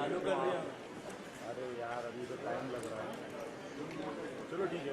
चालू कर दिया। अरे यार अभी तो टाइम लग रहा है। चलो ठीक है।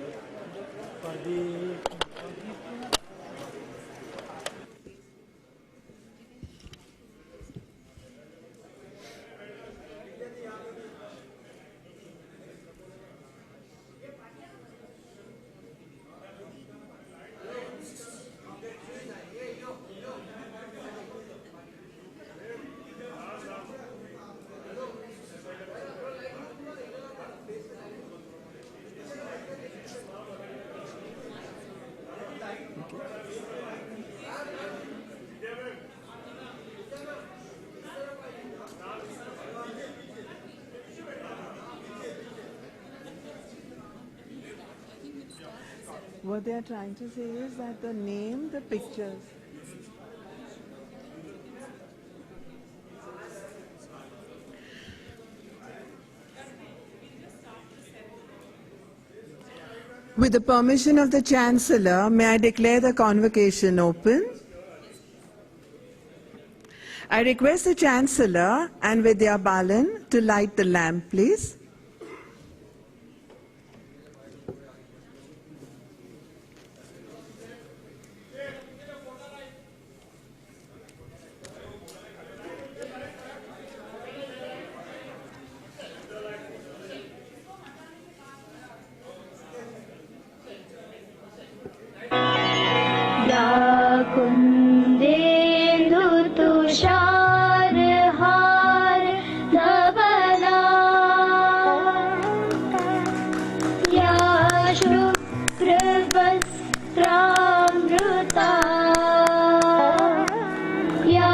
What they are trying to say is that the name, the pictures. With the permission of the Chancellor, may I declare the convocation open? I request the Chancellor and Vidya Balan to light the lamp, please. कुन्देन्दु तुषारहार धवला या शुभ्रवस्त्रामृता या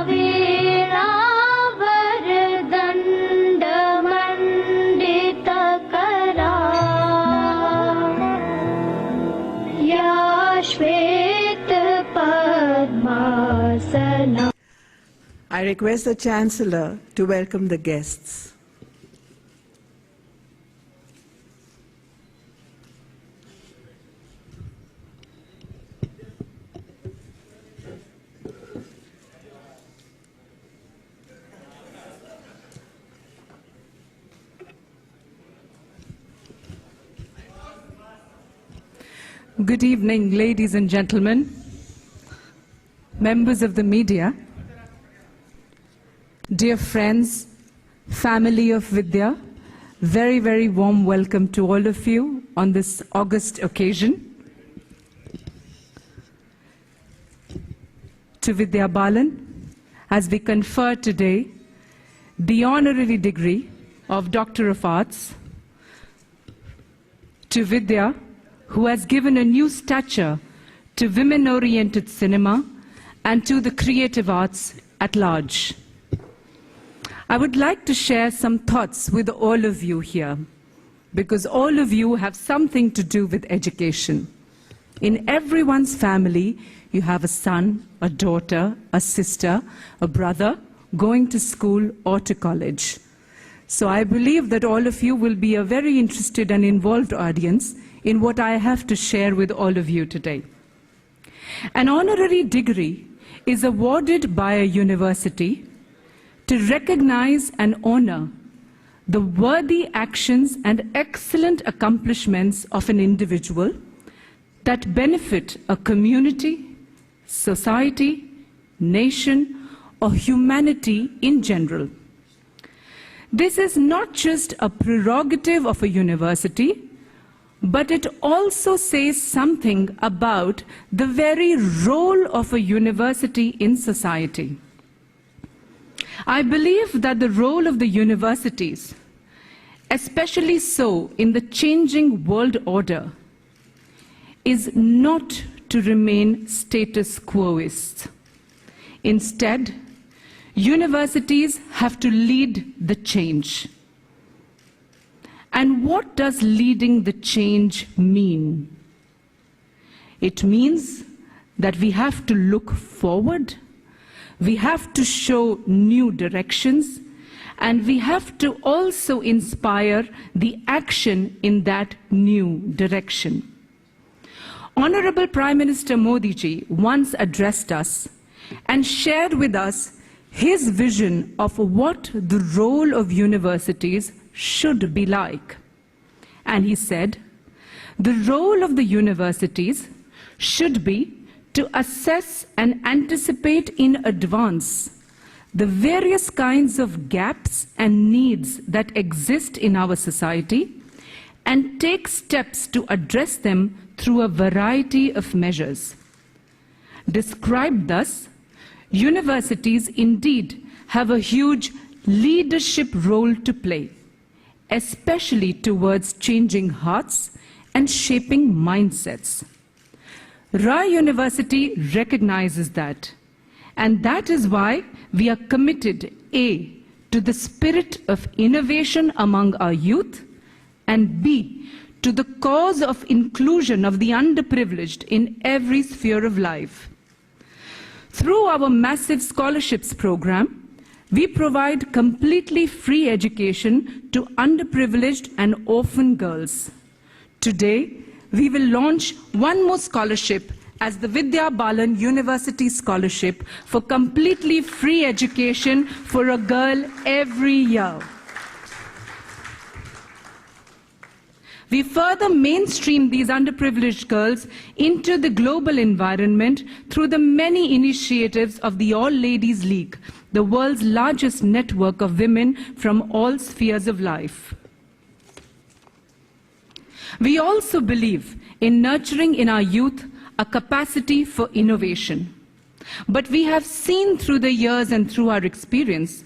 वीणावरदण्डमण्डितकरा या I request the Chancellor to welcome the guests. Good evening, ladies and gentlemen, members of the media, dear friends, family of Vidya, very, very warm welcome to all of you on this august occasion. To Vidya Balan, as we confer today the honorary degree of Doctor of Arts, to Vidya, who has given a new stature to women-oriented cinema and to the creative arts at large. I would like to share some thoughts with all of you here, because all of you have something to do with education. In everyone's family, you have a son, a daughter, a sister, a brother going to school or to college. So I believe that all of you will be a very interested and involved audience in what I have to share with all of you today. An honorary degree is awarded by a university to recognize and honor the worthy actions and excellent accomplishments of an individual that benefit a community, society, nation, or humanity in general. This is not just a prerogative of a university, but it also says something about the very role of a university in society. I believe that the role of the universities, especially so in the changing world order, is not to remain status quoists. Instead, universities have to lead the change. And what does leading the change mean? It means that we have to look forward, we have to show new directions, and we have to also inspire the action in that new direction. Honorable Prime Minister Modi ji once addressed us and shared with us his vision of what the role of universities should be like. And he said, the role of the universities should be to assess and anticipate in advance the various kinds of gaps and needs that exist in our society and take steps to address them through a variety of measures. Described thus, universities indeed have a huge leadership role to play, especially towards changing hearts and shaping mindsets. Rai University recognizes that, and that is why we are committed, A, to the spirit of innovation among our youth, and B, to the cause of inclusion of the underprivileged in every sphere of life. Through our massive scholarships program, we provide completely free education to underprivileged and orphan girls. Today, we will launch one more scholarship as the Vidya Balan University Scholarship for completely free education for a girl every year. We further mainstream these underprivileged girls into the global environment through the many initiatives of the All Ladies League, the world's largest network of women from all spheres of life. We also believe in nurturing in our youth a capacity for innovation. But we have seen through the years and through our experience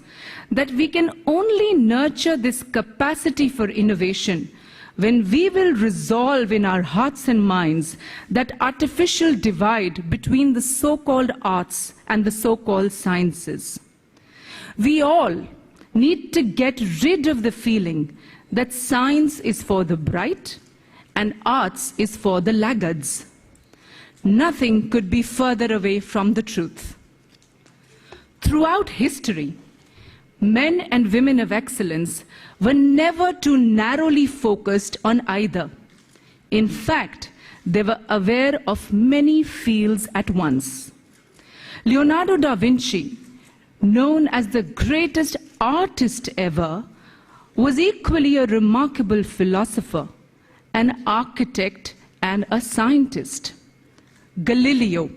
that we can only nurture this capacity for innovation when we will resolve in our hearts and minds that artificial divide between the so-called arts and the so-called sciences. We all need to get rid of the feeling that science is for the bright and arts is for the laggards. Nothing could be further away from the truth. Throughout history, men and women of excellence were never too narrowly focused on either. In fact, they were aware of many fields at once. Leonardo da Vinci, known as the greatest artist ever, was equally a remarkable philosopher, an architect, and a scientist. Galileo,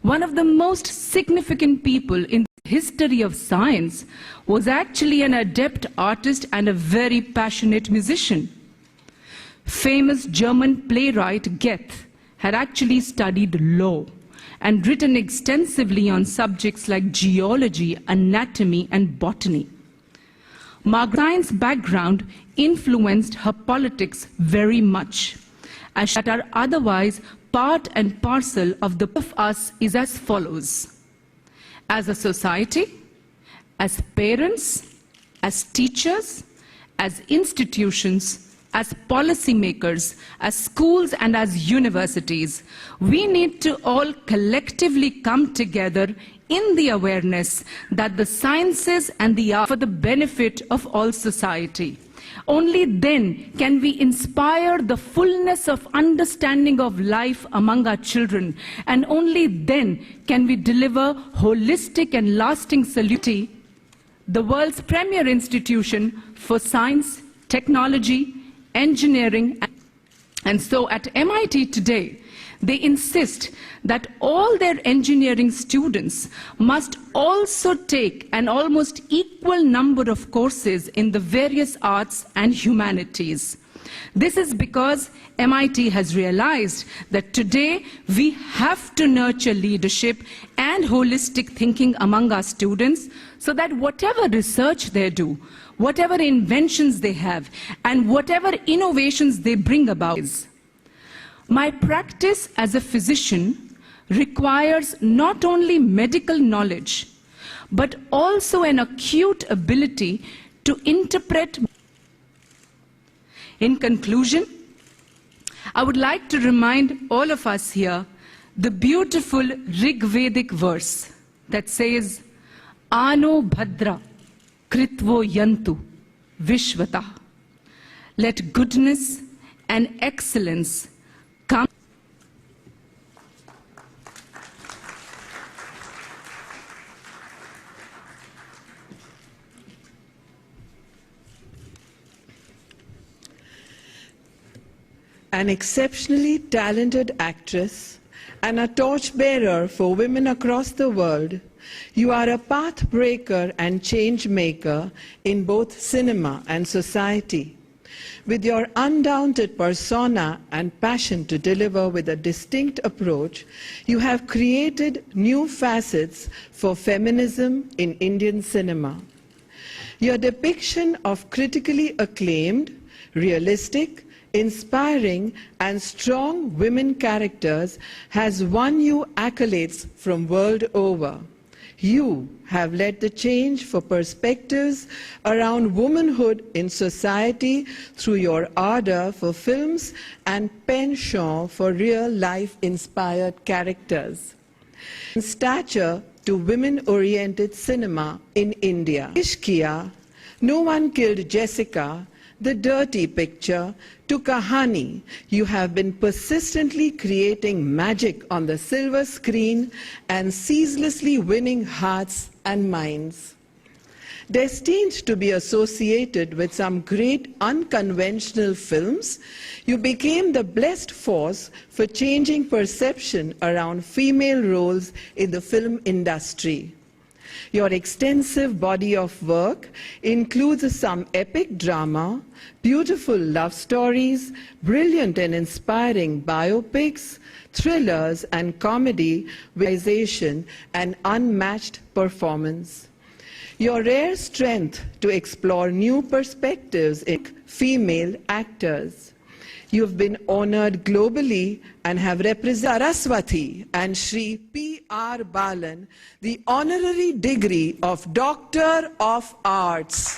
one of the most significant people in the history of science, was actually an adept artist and a very passionate musician. Famous German playwright Goethe had actually studied law and written extensively on subjects like geology, anatomy, and botany. Margaret's background influenced her politics very much, as that are otherwise part and parcel of the of us is as follows. As a society, as parents, as teachers, as institutions, as policymakers, as schools and as universities, we need to all collectively come together in the awareness that the sciences and the arts are for the benefit of all society. Only then can we inspire the fullness of understanding of life among our children, and only then can we deliver holistic and lasting solutions. The world's premier institution for science, technology, engineering, and so at MIT today, they insist that all their engineering students must also take an almost equal number of courses in the various arts and humanities. This is because MIT has realized that today we have to nurture leadership and holistic thinking among our students so that whatever research they do, whatever inventions they have, and whatever innovations they bring about. My practice as a physician requires not only medical knowledge, but also an acute ability to interpret. In conclusion, I would like to remind all of us here the beautiful Rigvedic verse that says, Ano Bhadra Kritvo Yantu Vishvata. Let goodness and excellence come. an exceptionally talented actress, and a torchbearer for women across the world, you are a path breaker and change maker in both cinema and society. With your undaunted persona and passion to deliver with a distinct approach, you have created new facets for feminism in Indian cinema. Your depiction of critically acclaimed, realistic, inspiring and strong women characters has won you accolades from world over. You have led the change for perspectives around womanhood in society through your ardor for films and penchant for real-life inspired characters. In stature to women-oriented cinema in India. Ishqiya, No One Killed Jessica, The Dirty Picture, to Kahani, you have been persistently creating magic on the silver screen and ceaselessly winning hearts and minds. Destined to be associated with some great unconventional films, you became the blessed force for changing perception around female roles in the film industry. Your extensive body of work includes some epic drama, beautiful love stories, brilliant and inspiring biopics, thrillers and comedy, visualization and unmatched performance. Your rare strength to explore new perspectives in female actors. You've been honored globally and have represented Saraswati and Shri P.R. Balan the honorary degree of Doctor of Arts.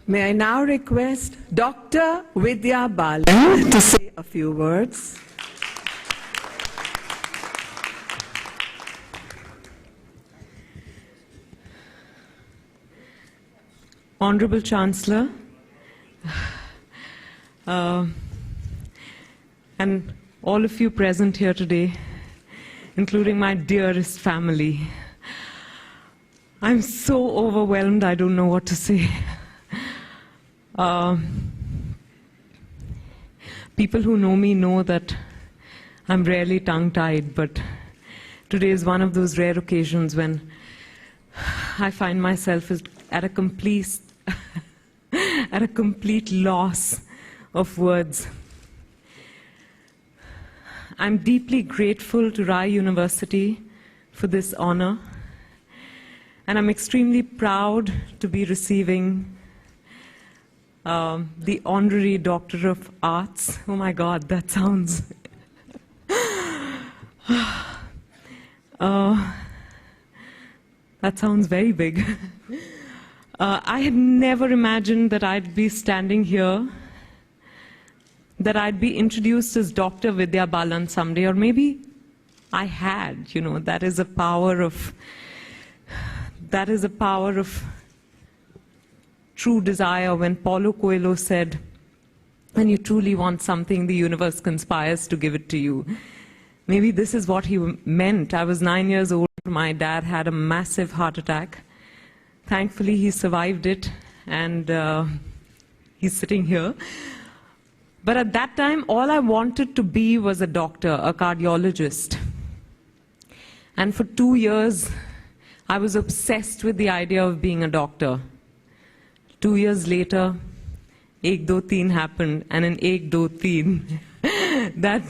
May I now request Dr. Vidya Balan to say a few words. Honorable Chancellor, and all of you present here today, including my dearest family, I'm so overwhelmed I don't know what to say. People who know me know that I'm rarely tongue-tied, but today is one of those rare occasions when I find myself at a complete loss of words. I'm deeply grateful to Rai University for this honor, and I'm extremely proud to be receiving the Honorary Doctor of Arts. Oh my God, that sounds... That sounds very big. I had never imagined that I'd be standing here, that I'd be introduced as Dr. Vidya Balan someday, or maybe I had, that is a power of true desire. When Paulo Coelho said, when you truly want something, the universe conspires to give it to you. Maybe this is what he meant. I was 9 years old. My dad had a massive heart attack. Thankfully, he survived it, and he's sitting here. But at that time, all I wanted to be was a doctor, a cardiologist. And for 2 years, I was obsessed with the idea of being a doctor. 2 years later, Ek Do Teen happened, and in Ek Do Teen, that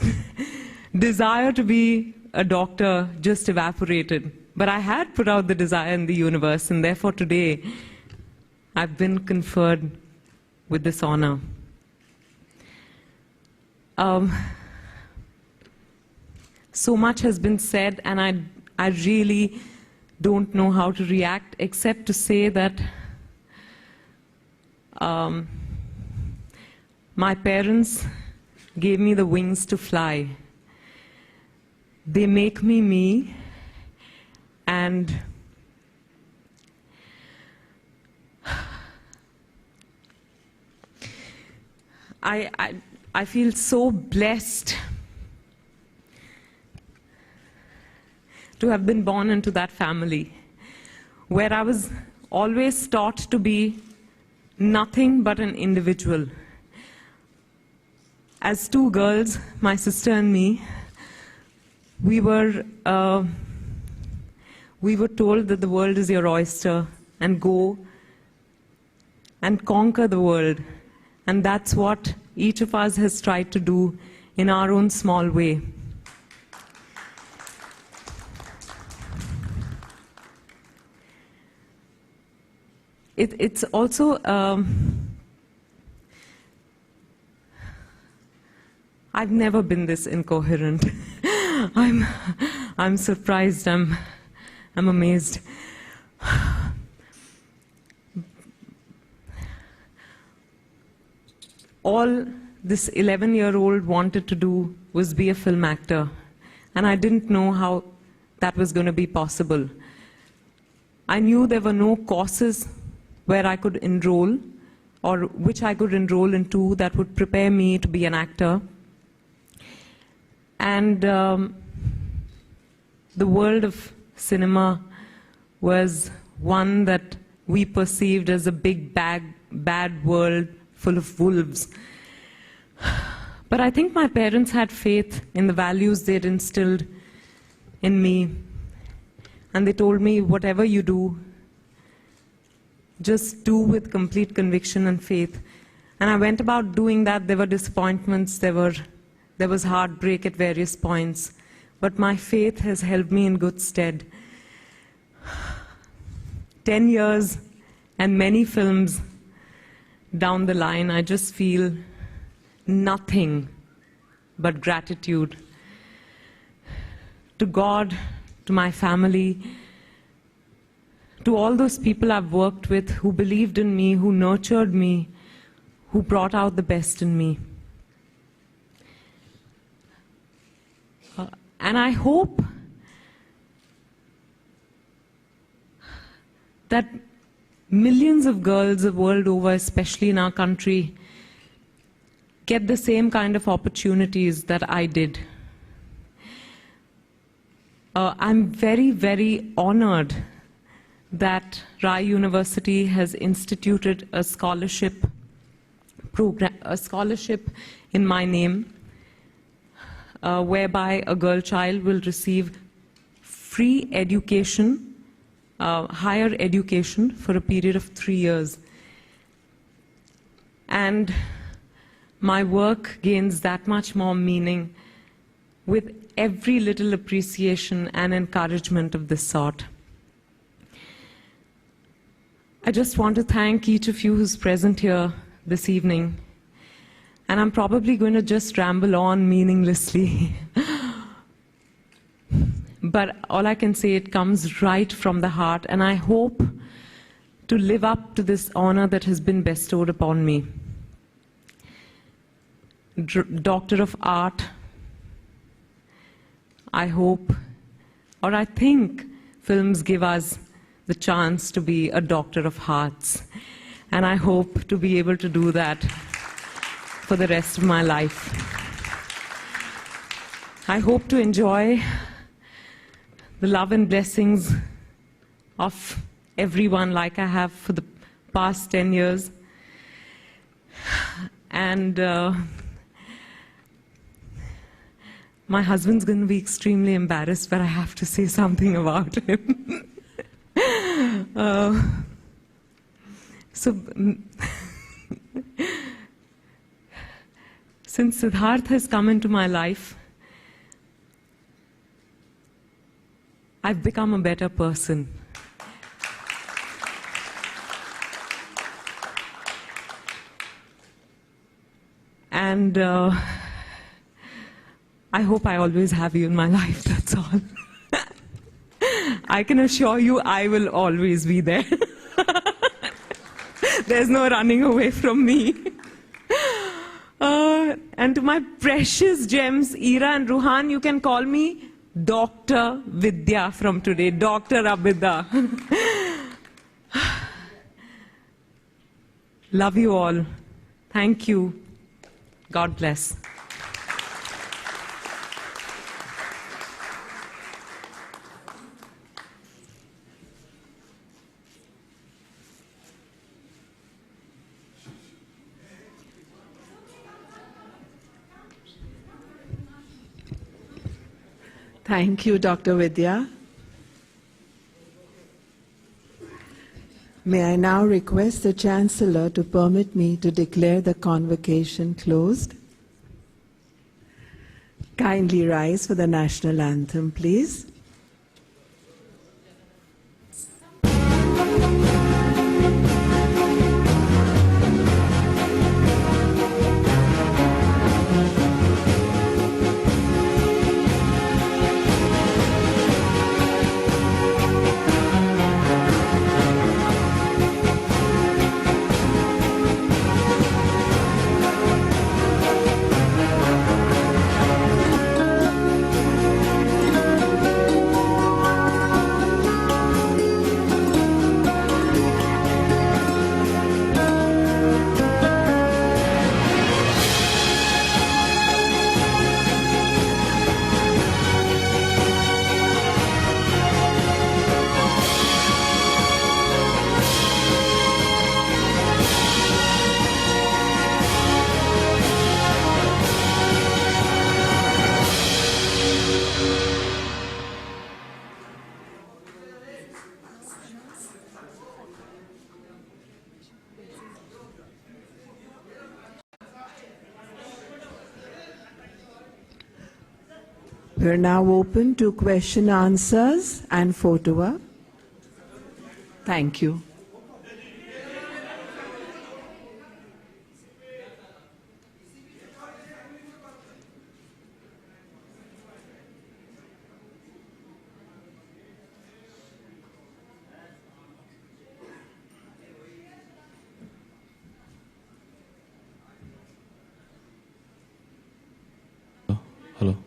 desire to be a doctor just evaporated. But I had put out the desire in the universe, and therefore today, I've been conferred with this honor. So much has been said, and I really don't know how to react, except to say that my parents gave me the wings to fly. They make me me, and I feel so blessed to have been born into that family, where I was always taught to be nothing but an individual. As two girls, my sister and me, we were told that the world is your oyster, and go and conquer the world. And that's what each of us has tried to do in our own small way. It's also, I've never been this incoherent. I'm surprised, I'm amazed. All this 11-year-old wanted to do was be a film actor, and I didn't know how that was going to be possible. I knew there were no courses where I could enroll, or which I could enroll into, that would prepare me to be an actor. And the world of cinema was one that we perceived as a big, bad world full of wolves. But I think my parents had faith in the values they'd instilled in me. And they told me, whatever you do, just do with complete conviction and faith. And I went about doing that. There were disappointments, there was heartbreak at various points. But my faith has held me in good stead. 10 years and many films down the line, I just feel nothing but gratitude to God, to my family, to all those people I've worked with who believed in me, who nurtured me, who brought out the best in me. And I hope that millions of girls the world over, especially in our country, get the same kind of opportunities that I did. I'm very, very honored that Rai University has instituted a scholarship program, a scholarship in my name, whereby a girl child will receive free education, higher education for a period of 3 years. And my work gains that much more meaning with every little appreciation and encouragement of this sort. I just want to thank each of you who's present here this evening. And I'm probably going to just ramble on meaninglessly. but all I can say, it comes right from the heart, and I hope to live up to this honor that has been bestowed upon me. Doctor of Art, I hope, or I think films give us the chance to be a doctor of hearts, and I hope to be able to do that for the rest of my life. I hope to enjoy the love and blessings of everyone like I have for the past 10 years. And my husband's going to be extremely embarrassed, but I have to say something about him. Since Siddharth has come into my life, I've become a better person. And I hope I always have you in my life, that's all. I can assure you I will always be there. There's no running away from me. And to my precious gems, Ira and Ruhan, you can call me Dr. Vidya from today, Dr. Abida. Love you all. Thank you. God bless. Thank you, Dr. Vidya. May I now request the Chancellor to permit me to declare the convocation closed. Kindly rise for the national anthem, please. We're now open to question answers and photo op. Thank you. Hello.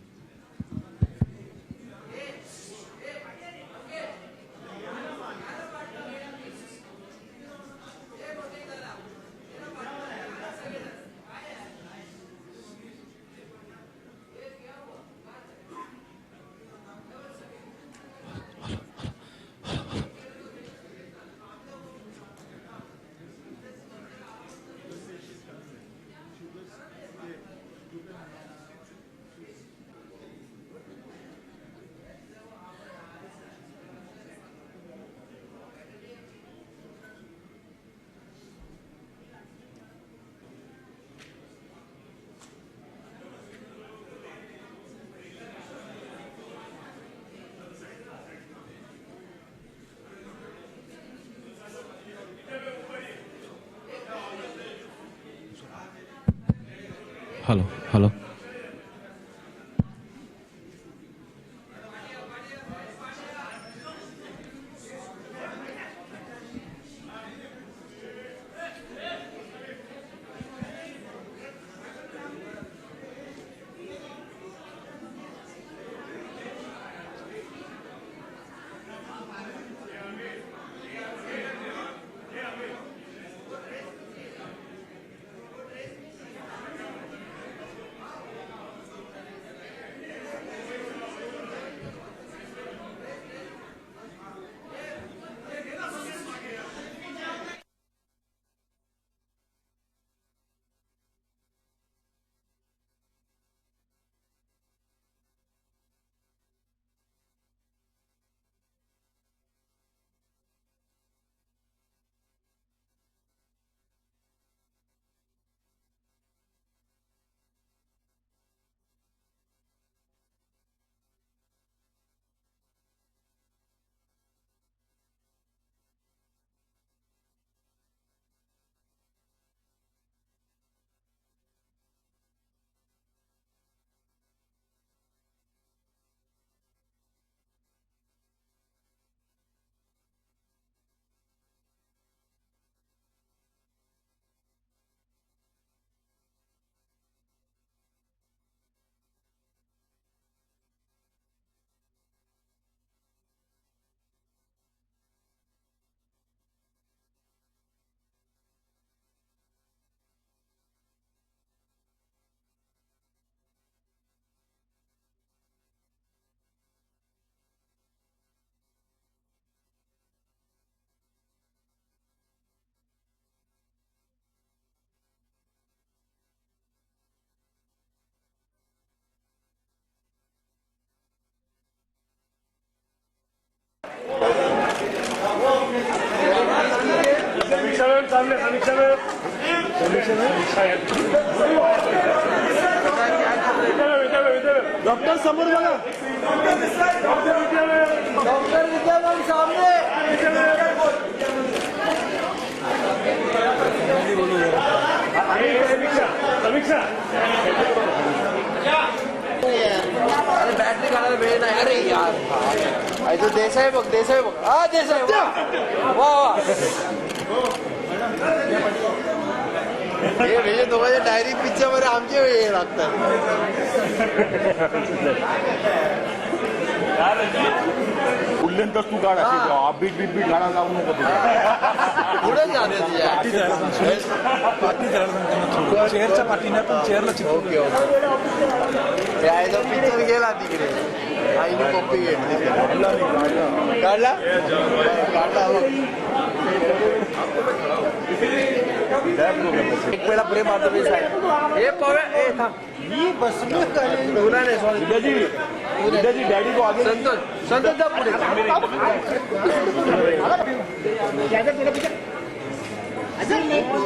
Hello, hello. समीक्षा ma'am सामने, समीक्षा ma'am, doctor समोर बघा. Doctor विद्या ma'am सामने. समीक्षा, समीक्षा. अरे battery घालायला वेळ नाही. अरे यार तो देसाई बघ, देसाई बघ. हा देसाई वा वा. हे म्हणजे दोघांच्या डायरेक्ट पिक्चर मध्ये आमचे हे लागतात. उल्लेंतर तू काढ अशी बीट बीट बीट गाणं लावू नको पुढे जाते चेअरच्या पाठीने पण चेअरला ओके ओके. पिक्चर गेला तिकडे. आईने कॉपी घेतली. काढला काढला. एक वेळा प्रेम आता मी साहेब हे पवे ए थांब. मी बसलो तुला नाही सॉरी. विद्याजी डॅडी को आगे. संतोष संतोष जा पुढे.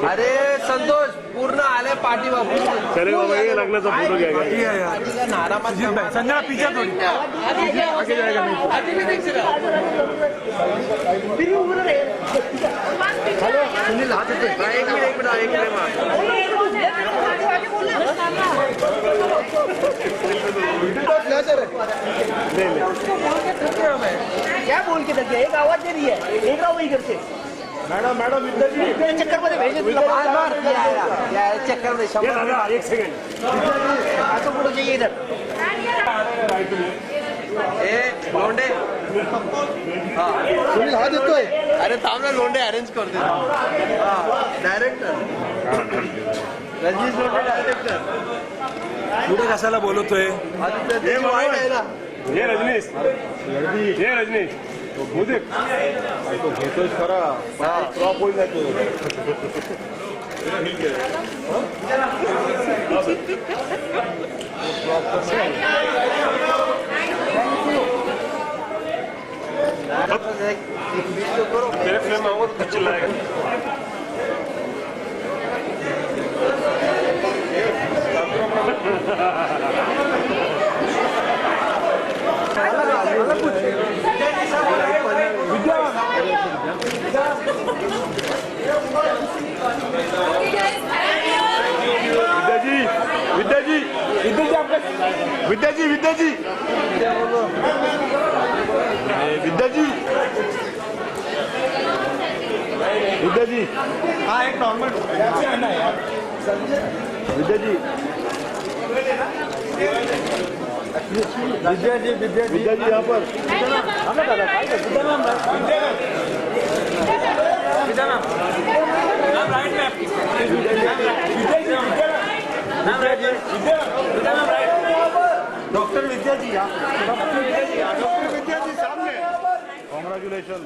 अरे संतोष पूर्ण आले पाठी बाबू. चले बाबा ये लग्नाचा फोटो घ्या. पाठीचा नारा मत संजना पिझ्झा थोडी सुनील हात येते. एक मिनिट क्या बोल के लगे. एक आवाज दे रही है. एक रहा वही करते. मॅडम मॅडम विद्याजी चक्कर मध्ये भेजे तुला बार बार चक्कर में ये दादा एक सेकंड. असं पुढे जाइए इधर. ए लोंडे सुनील हात येतोय. अरे थांब ना लोंडे अरेंज करते. Director Rajnish Londe director. पुढे कशाला बोलतोय. आदित्य वाईट आहे ना. ये रजनीश, ये रजनीश मुझे तो घेतोय खरा. ड्रॉप होईल नाही तो. तेरे फिल्म में कुछ चिल्लाएगा. विद्याजी विद्याजी विद्याजी आपका विद्याजी विद्याजी विद्याजी विद्याजी हा एक नॉर्मल विद्याजी विद्याजी विद्याजी विद्याजी यहाँ पर डॉक्टर विद्याजी डॉक्टर विद्याजी सामने. कॉन्ग्रॅच्युलेशन.